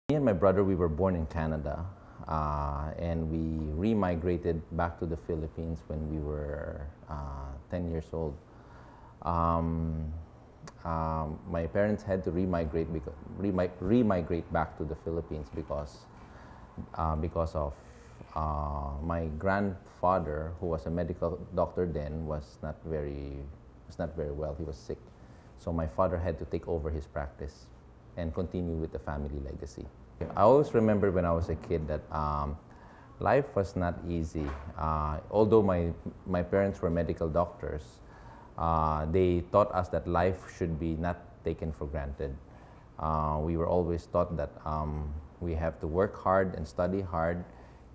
Me and my brother, we were born in Canada, and we remigrated back to the Philippines when we were 10 years old. My parents had to remigrate back to the Philippines because of my grandfather, who was a medical doctor then, was not very well. He was sick, so my father had to take over his practice and continue with the family legacy. I always remember when I was a kid that life was not easy. Although my parents were medical doctors, they taught us that life should be not taken for granted. We were always taught that we have to work hard and study hard.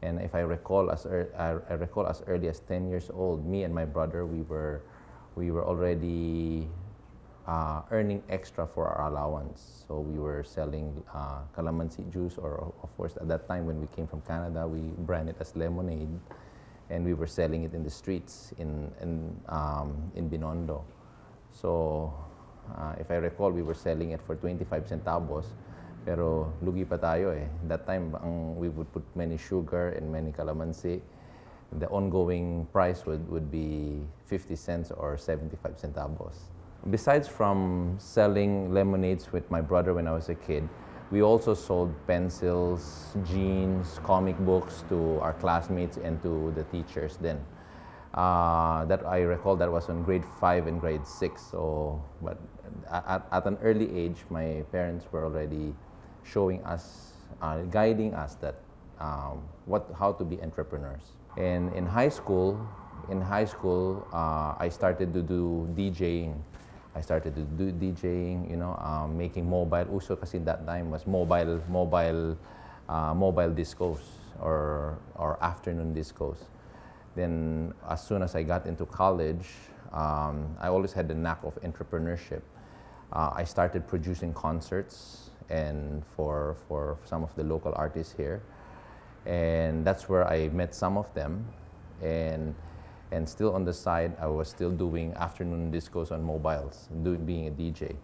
And if I recall, as early as 10 years old, me and my brother, we were already earning extra for our allowance. So we were selling calamansi juice, or of course at that time when we came from Canada, we branded it as lemonade, and we were selling it in the streets in Binondo. So if I recall, we were selling it for 25 centavos, pero lugi pa tayo eh. That time we would put many sugar and many calamansi. The ongoing price would be 50 cents or 75 centavos. Besides from selling lemonades with my brother when I was a kid, we also sold pencils, jeans, comic books to our classmates and to the teachers then. That I recall, that was in grade 5 and grade 6. So, but at an early age, my parents were already showing us, guiding us that how to be entrepreneurs. And in high school, I started to do DJing. I started to do DJing, you know, making mobile. Uso kasi that time was mobile discos or afternoon discos. Then as soon as I got into college, I always had the knack of entrepreneurship. I started producing concerts and for some of the local artists here, and that's where I met some of them. And still on the side, I was still doing afternoon discos on mobiles, being a DJ.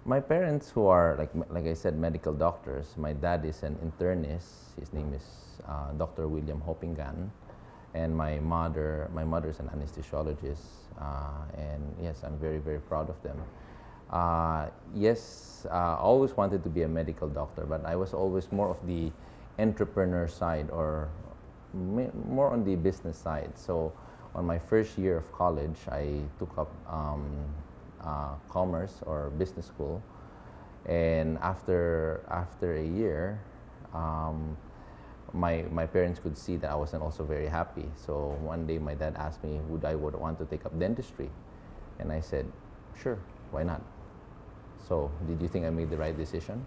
My parents, who are like I said, medical doctors. My dad is an internist. His name is Dr. William Gan, and my mother is an anesthesiologist. And yes, I'm very, very proud of them. Yes, I always wanted to be a medical doctor, but I was always more of the entrepreneur side, or more on the business side. So on my first year of college, I took up commerce or business school, and after a year, my parents could see that I wasn't also very happy. So one day my dad asked me would want to take up dentistry, and I said, sure, why not? So did you think I made the right decision?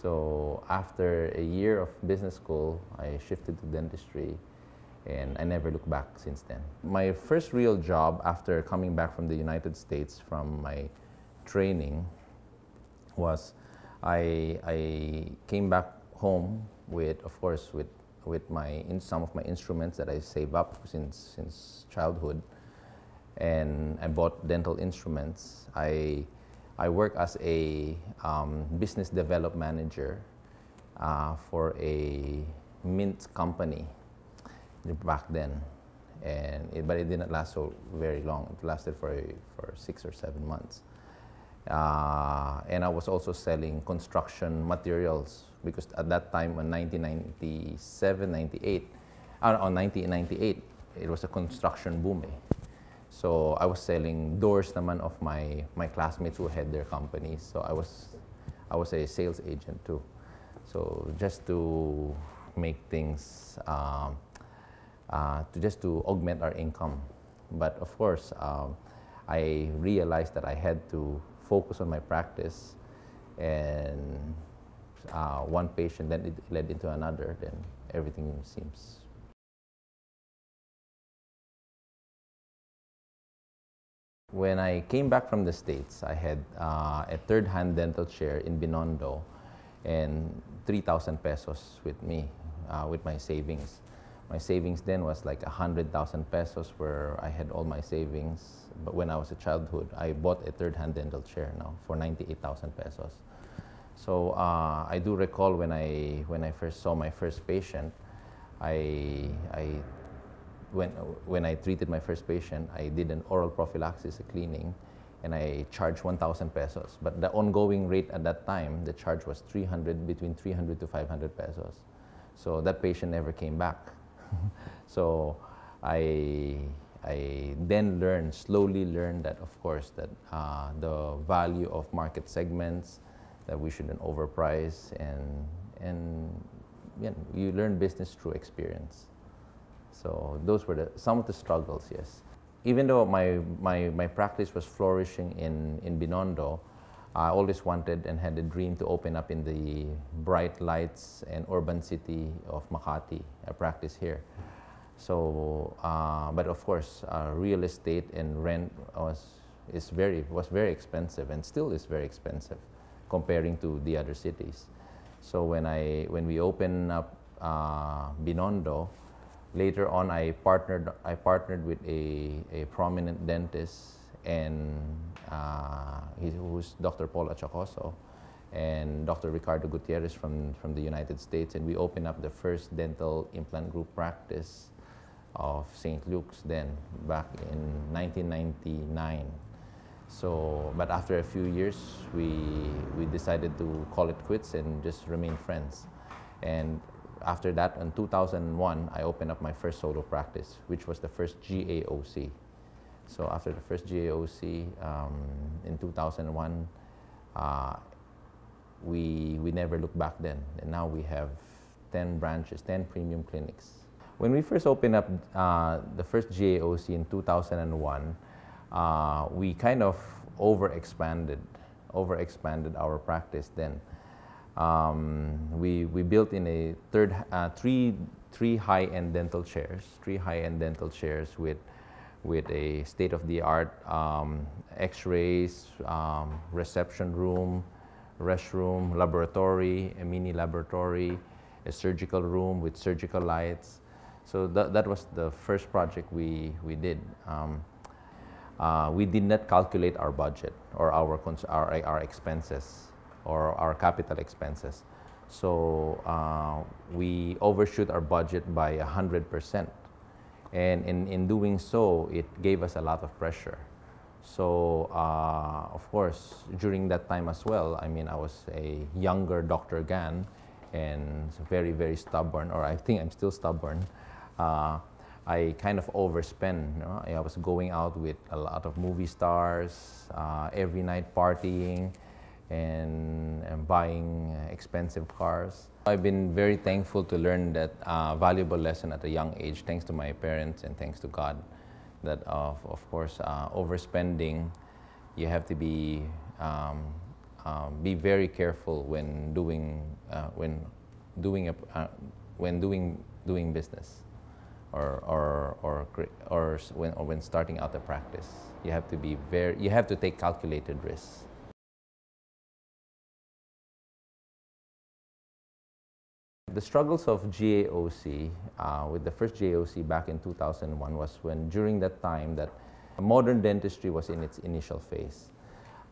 So after a year of business school, I shifted to dentistry, and I never looked back since then. My first real job after coming back from the United States from my training was I came back home with, of course, with some of my instruments that I saved up since childhood, and I bought dental instruments. I work as a business development manager for a mint company back then, but it didn't last so very long. It lasted for 6 or 7 months, and I was also selling construction materials, because at that time in 1998, it was a construction boom. So I was selling doors naman of my classmates who had their companies. So I was a sales agent too. So just to make things, just to augment our income. But of course, I realized that I had to focus on my practice, and one patient then led into another. Then everything seems. When I came back from the States, I had a third-hand dental chair in Binondo and 3,000 pesos with me, with my savings. My savings then was like 100,000 pesos, where I had all my savings. But when I was a childhood, I bought a third-hand dental chair now for 98,000 pesos. So I do recall when I first saw my first patient, when I treated my first patient, I did an oral prophylaxis, a cleaning, and I charged 1,000 pesos. But the ongoing rate at that time, the charge was between 300 to 500 pesos. So that patient never came back. So I then slowly learned that, of course, that the value of market segments, that we shouldn't overprice, and yeah, you learn business through experience. So those were some of the struggles, yes. Even though my practice was flourishing in Binondo, I always wanted and had a dream to open up in the bright lights and urban city of Makati, a practice here. So, but of course, real estate and rent was very expensive, and still is very expensive comparing to the other cities. So when we opened up Binondo, later on I partnered with a prominent dentist, and who's Dr. Paul Achacoso and Dr. Ricardo Gutierrez from the United States, and we opened up the first dental implant group practice of St. Luke's then, back in 1999. So, but after a few years, we decided to call it quits and just remain friends. And after that, in 2001, I opened up my first solo practice, which was the first GAOC. So after the first GAOC in 2001, we never looked back then. And now we have 10 branches, 10 premium clinics. When we first opened up the first GAOC in 2001, we kind of overexpanded our practice then. We built in a three high-end dental chairs with a state-of-the-art X-rays, reception room, restroom, laboratory, a mini laboratory, a surgical room with surgical lights. So that was the first project we did. We did not calculate our budget or our expenses or our capital expenses. So we overshoot our budget by 100%. And in doing so, it gave us a lot of pressure. So of course, during that time as well, I mean, I was a younger Dr. Gan, and very, very stubborn, or I think I'm still stubborn. I kind of overspent. You know? I was going out with a lot of movie stars, every night partying, and buying expensive cars. I've been very thankful to learn that valuable lesson at a young age, thanks to my parents and thanks to God, that of course, overspending, you have to be very careful when doing business. Or when starting out a practice, you have to take calculated risks. The struggles of GAOC, with the first GAOC back in 2001, was when during that time that modern dentistry was in its initial phase.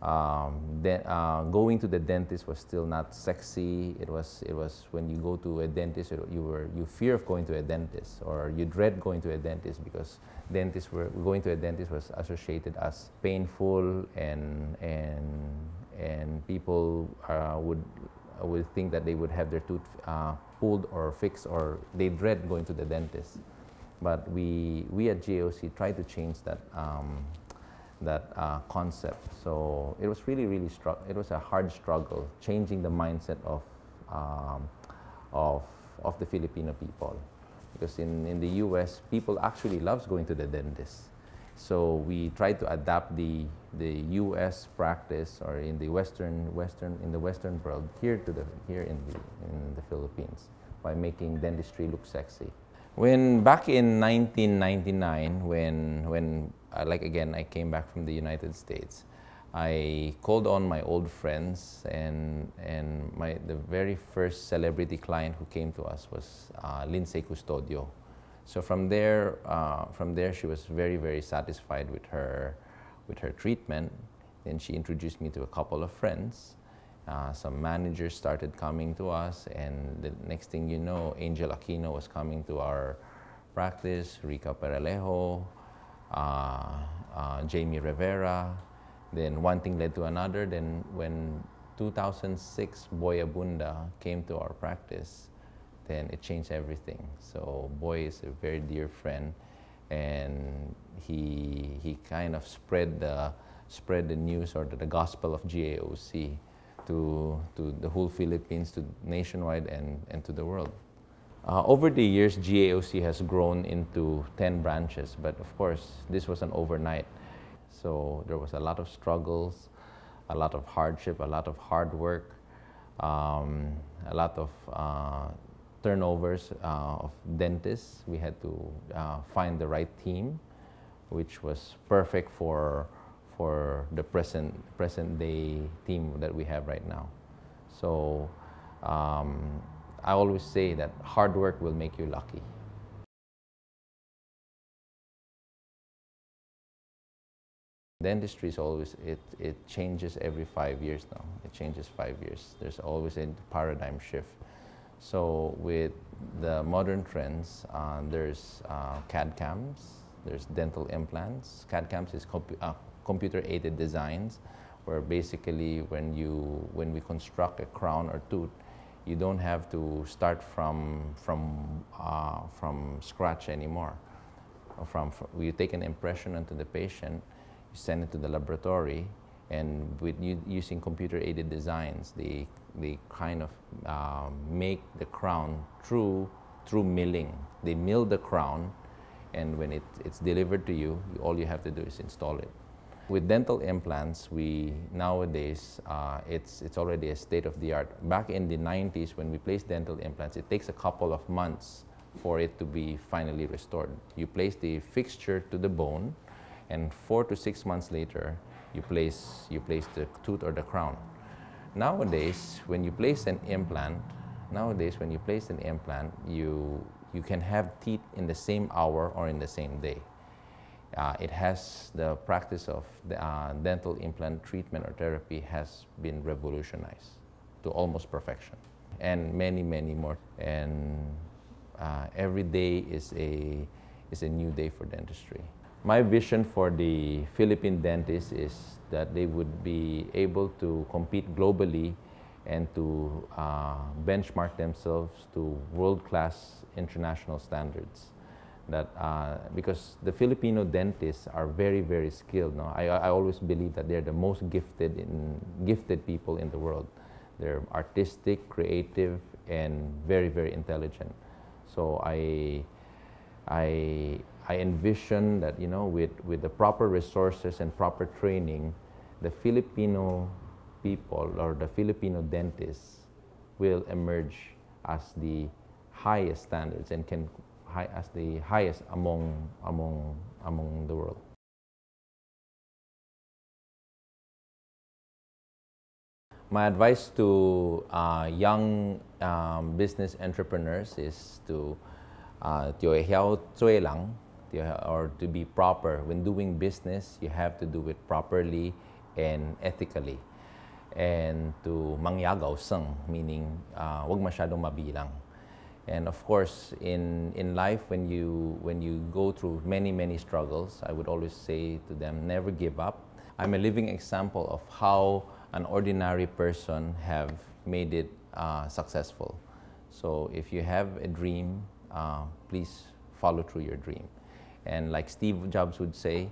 Going to the dentist was still not sexy. It was when you go to a dentist, you fear of going to a dentist, or you dread going to a dentist, because going to a dentist was associated as painful, and people would think that they would have their tooth pulled or fixed, or they dread going to the dentist. But we at GAOC tried to change that concept. So it was it was a hard struggle, changing the mindset of the Filipino people, because in the US, people actually loves going to the dentist. So we tried to adapt the US practice, or in the Western world here in the Philippines, by making dentistry look sexy. Back in 1999, when like again, I came back from the United States, I called on my old friends, and the very first celebrity client who came to us was Lindsay Custodio. So from there, she was very, very satisfied with her treatment. Then she introduced me to a couple of friends. Some managers started coming to us, and the next thing you know, Angel Aquino was coming to our practice, Rica Peralejo, Jamie Rivera. Then one thing led to another. Then when 2006, Boy Abunda came to our practice, then it changed everything. So Boy is a very dear friend, and he kind of spread the news or the gospel of GAOC to the whole Philippines, to nationwide and to the world. Over the years, GAOC has grown into 10 branches, but of course, this wasn't overnight. So there was a lot of struggles, a lot of hardship, a lot of hard work, a lot of turnovers of dentists. We had to find the right team, which was perfect for the present day team that we have right now. So I always say that hard work will make you lucky. Dentistry is always, it changes every 5 years now. It changes 5 years. There's always a paradigm shift. So with the modern trends, there's CAD cams, there's dental implants. CAD cams is computer-aided designs, where basically when we construct a crown or tooth, you don't have to start from scratch anymore. You take an impression onto the patient, you send it to the laboratory, and with using computer-aided designs, they kind of make the crown through milling. They mill the crown, and when it's delivered to you, all you have to do is install it. With dental implants, nowadays it's already a state of the art. Back in the 90s, when we place dental implants, it takes a couple of months for it to be finally restored. You place the fixture to the bone, and 4 to 6 months later, you place the tooth or the crown. Nowadays, when you place an implant, you can have teeth in the same hour or in the same day. It has the practice of the, dental implant treatment or therapy has been revolutionized to almost perfection, and many more. And every day is a new day for dentistry. My vision for the Philippine dentists is that they would be able to compete globally and to benchmark themselves to world-class international standards. Because the Filipino dentists are very skilled. No? I always believe that they're the most gifted people in the world. They're artistic, creative, and very intelligent. So I envision that, you know, with the proper resources and proper training, the Filipino people or the Filipino dentists will emerge as the highest standards and as the highest among the world. My advice to young business entrepreneurs is to or to be proper. When doing business, you have to do it properly and ethically. And to mangyagaw-seng, meaning wag masyadong mabilang. And of course, in life, when you go through many struggles, I would always say to them, never give up. I'm a living example of how an ordinary person have made it successful. So if you have a dream, please follow through your dream. And like Steve Jobs would say,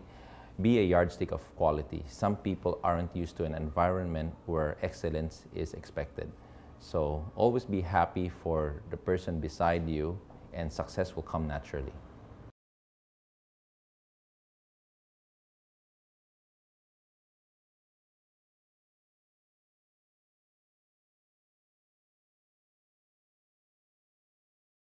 be a yardstick of quality. Some people aren't used to an environment where excellence is expected. So always be happy for the person beside you, and success will come naturally.